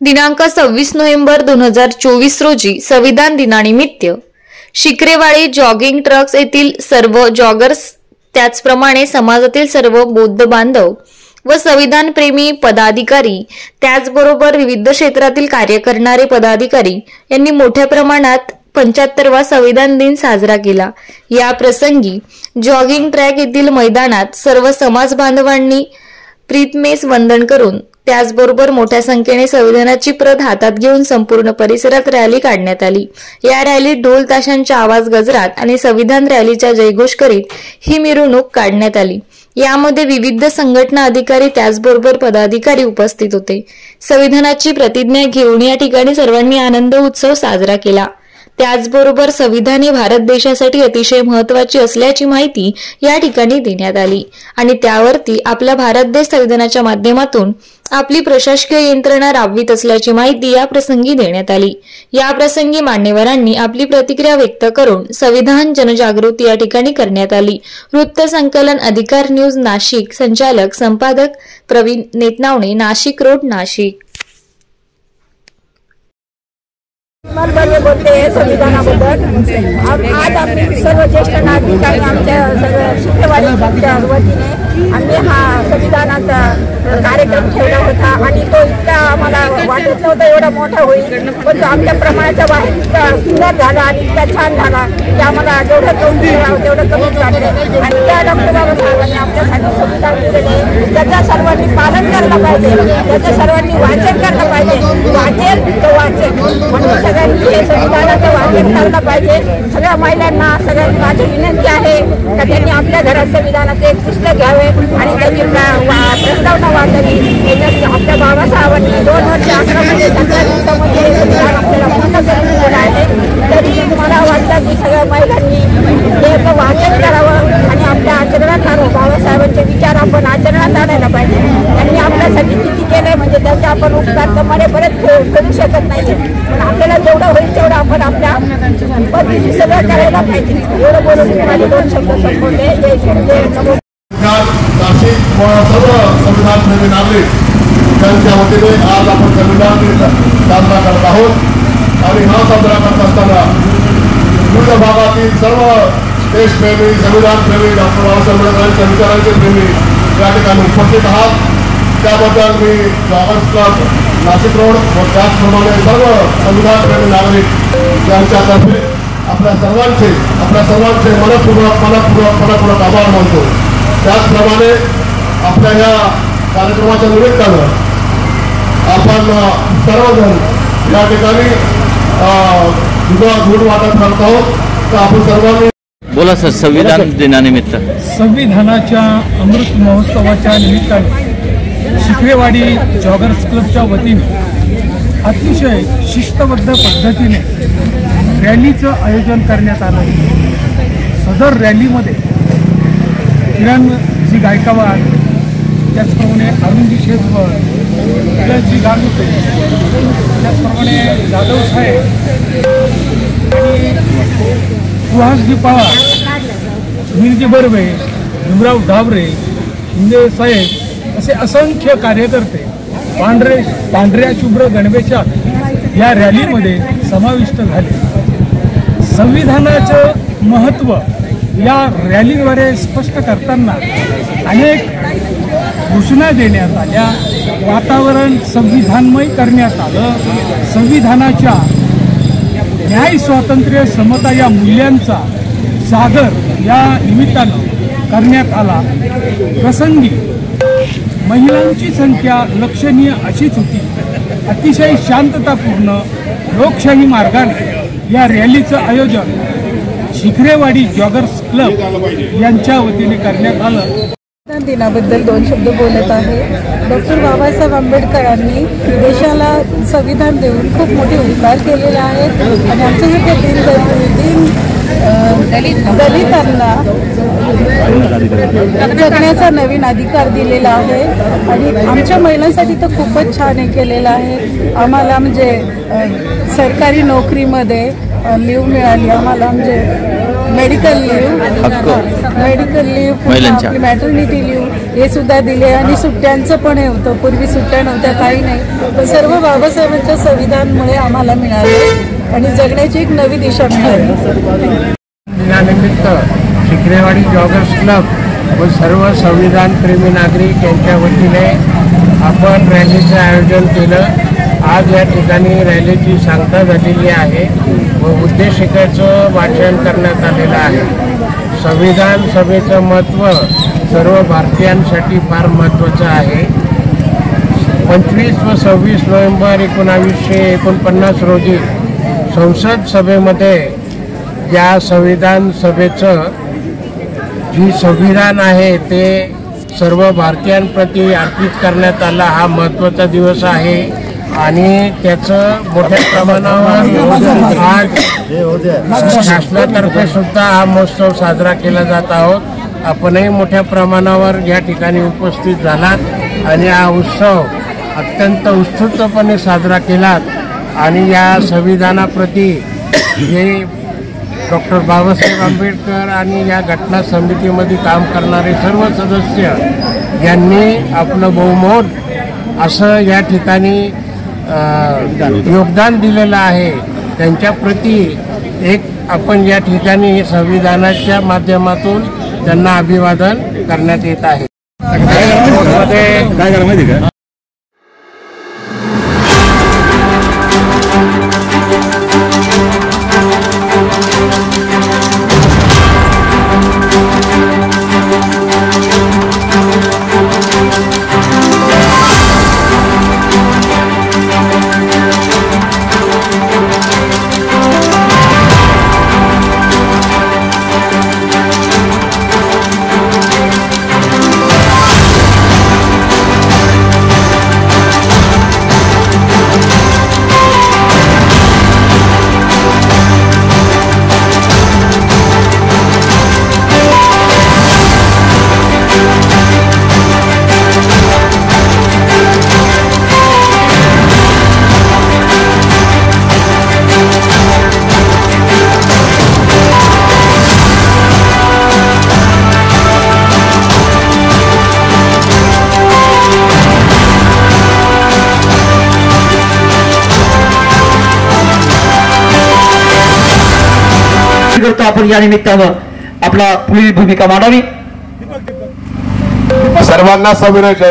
दिनांक 26 नोव्हेंबर 2024 रोजी संविधान दिनानिमित्त शिक्रेवाडी जॉगिंग ट्रक्स येथील सर्व जॉगर्स त्याचप्रमाणे समाजातील सर्व बौद्ध बांधव व संविधान प्रेमी पदाधिकारी त्याचबरोबर विविध क्षेत्रातील कार्य करणारे पदाधिकारी यांनी मोठ्या प्रमाणात 75वा संविधान दिन साजरा केला। या प्रसंगी जॉगिंग ट्रॅक येथील मैदानात सर्व समाज बांधवांनी प्रीतमेस वंदन करून त्याचबरोबर मोठ्या संख्येने संविधानाची प्रत हातात घेऊन संपूर्ण परिसरात रॅली काढण्यात आली। या रॅलीत ढोल ताशांच्या आवाज गजरात आणि संविधान रॅलीचा जयघोष करीत ही मिरवणूक काढण्यात आली। यामध्ये विविध संघटना अधिकारी त्याचबरोबर पदाधिकारी उपस्थित होते। संविधानाची प्रतिज्ञा घेऊन या ठिकाणी सर्वांनी आनंद उत्सव साजरा केला। त्याचबरोबर संविधान हे भारत देशासाठी अतिशय महत्त्वाचे असल्याची माहिती या ठिकाणी देण्यात आली आणि त्यावरती आपला भारत देश संविधानाच्या माध्यमातून आपली प्रशासकीय यंत्रणा राबवित असल्याची माहिती या प्रसंगी देण्यात आली। या प्रसंगी मान्यवरांनी आपली प्रतिक्रिया व्यक्त करून संविधान जनजागृती या ठिकाणी करण्यात आली। वृत्त संकलन अधिकार न्यूज नाशिक, संचालक संपादक प्रवीण नेतनावणे, नाशिक रोड, नाशिक। बोलते संविधानाबद्दल आज आम्ही सर्व ज्येष्ठ नागरिक आणि आमच्या शिक्रेवाडीच्या वतीने आम्ही हा संविधानाचा कार्यक्रम ठेवला होता आणि तो इतका आम्हाला वाटत नव्हता एवढा मोठा होईल, पण तो आमच्या प्रमाणाच्या बाहेर इतका सुंदर झाला आणि इतका छान झाला की आम्हाला जेवढं कमी करावं तेवढं कमीच वाटलं। आणि त्या डॉक्टर बाबासाहेबांनी आपल्यासाठी संविधान दिलेले त्याचं सर्वांनी पालन करायला पाहिजे, त्याचं सर्वांनी वाचन करायला पाहिजे। वाचेल तर वाचेल म्हणून सगळ्यांनी हे संविधानाचं वाचन करायला पाहिजे। सगळ्या महिलांना सगळ्यांनी माझी विनंती आहे का त्यांनी आपल्या घरात संविधानाचे एक पुस्तक घ्यावे आणि त्याची प्रस्तावना वाचावी। त्याच्यात आपल्या बाबासाहेबांनी 2 वर्ष 11 महिने 17 दिवसामध्ये संविधान आपल्याला पूर्ण करून दिलेलं आहे। तरी मला वाटतं की सगळ्या महिलांनी याचं वाचन करावं आणि आपल्या आचरणात आणावं। बाबासाहेबांचे विचार आपण आचरणात आणायला पाहिजे। त्यांनी आपल्यासाठी किती केले म्हणजे त्याचे आपण उपकार तर मरेपर्यंत करू शकत नाही, पण आपल्याला जेवढं होईल तेवढं आपण आपल्या पद्धतीने सगळं करायला पाहिजे। एवढं बोलून माझे 2 शब्द संपवले। नाशिक सर्व संविधान प्रेमी नागरिक त्यांच्या वतीने आज आपण संविधान दिन साजरा करत आहोत आणि हा साजरा करत असताना विविध भागातील सर्व देशप्रेमी, संविधान प्रेमी, डॉक्टर बाबासाहेब आंबेडकरांच्या विचारांचे प्रेमी या ठिकाणी उपस्थित आहात। त्याबद्दल मी जॉगर्स क्लब नाशिक रोड व त्याचप्रमाणे सर्व संविधान प्रेमी नागरिक यांच्यातर्फे आपल्या सर्वांचे मनपूर्वक आभार मानतो। त्याचप्रमाणे आपल्या या कार्यक्रमाच्या निमित्तानं आपण सर्वजण या ठिकाणी दूध वाटप करत आहोत। तर आपण सर्वांनी बोला सर, संविधान दिनानिमित्त संविधानाच्या अमृत महोत्सवाच्या निमित्ताने शिक्रेवाडी जॉगर्स क्लबच्या वतीने अतिशय शिस्तबद्ध पद्धतीने रॅलीचं आयोजन करण्यात आलं। सदर रॅलीमध्ये किरणजी गायकवाड, त्याचप्रमाणे अरुणजी शेजवळ, विजयजी गांगुटे, त्याचप्रमाणे जाधव साहेब आणि सुहासजी पवार, सुनीलजी बर्वे, भीमराव ढाबरे, शिंदे साहेब असे असंख्य कार्यकर्ते पांढऱ्या शुभ्र गणवेशात या रॅलीमध्ये समाविष्ट झाले। संविधानाचं महत्त्व या रॅलीद्वारे स्पष्ट करताना अनेक घोषणा देण्यात आल्या, वातावरण संविधानमय करण्यात आलं। संविधानाच्या न्याय, स्वातंत्र्य, समता या मूल्यांचा सादर या निमित्तानं करण्यात आला। प्रसंगी महिलांची संख्या लक्षणीय अशीच होती। अतिशय शांततापूर्ण लोकशाही मार्गाने या रॅलीचं आयोजन शिक्रेवाडी जॉगर्स क्लब यांच्या वतीने करण्यात आलं। संविधान दिनाबद्दल 2 शब्द बोलत आहे। डॉक्टर बाबासाहेब आंबेडकरांनी देशाला संविधान देऊन खूप मोठे उपकार केलेले आहेत आणि आमच्यासारख्या दलितांना जगण्याचा नवीन अधिकार दिलेला आहे आणि आमच्या महिलांसाठी तर खूपच छान हे केलेलं आहे। आम्हाला म्हणजे सरकारी नोकरीमध्ये लीव मिळाली, आम्हाला म्हणजे मेडिकल लीव मेडिकल लीव्ह, महिलांच्या. आपली मॅटर्निटी लीव्ह हे सुद्धा दिले आणि सुट्ट्यांचं पण हे होतं. पूर्वी सुट्ट्या नव्हत्या, काही नाही. पण सर्व बाबासाहेबांच्या संविधानमुळे आम्हाला मिळालं आणि जगण्याची एक नवी दिशा मिळाली. दिनानिमित्त शिक्रेवाडी जॉगर्स क्लब व सर्व संविधान प्रेमी नागरिक यांच्या वतीने आपण रॅलीचं आयोजन केलं. आज या ठिकाणी रॅलीची सांगता झालेली आहे व उद्देशिकेचं वाचन करण्यात आलेलं आहे. संविधान सभेचं महत्त्व सर्व भारतीयांसाठी फार महत्त्वाचं आहे. 25 व 26 नोव्हेंबर 1949 रोजी संसद सभेमध्ये या संविधान सभेचं जी संविधान आहे ते सर्व भारतीयांप्रती अर्पित करण्यात आला. हा महत्त्वाचा दिवस आहे आणि त्याचं मोठ्या प्रमाणावर आज शासनातर्फे सुद्धा हा महोत्सव साजरा केला जात आहोत. आपणही मोठ्या प्रमाणावर या ठिकाणी उपस्थित झालात आणि हा उत्सव अत्यंत उत्स्फूर्तपणे साजरा केलात आणि या संविधानाप्रती जे डॉक्टर बाबासाहेब आंबेडकर आणि या घटना समितीमध्ये काम करणारे सर्व सदस्य यांनी आपलं बहुमोल असं या ठिकाणी योगदान दिलेलं आहे. त्यांच्याप्रती एक आपण या ठिकाणी संविधानाच्या माध्यमातून त्यांना अभिवादन करण्यात येत आहे. काय झालं माहिती का? करतो आपण या निमित्तानं आपला पुढील भूमिका मांडावी. सर्वांना सविनय जय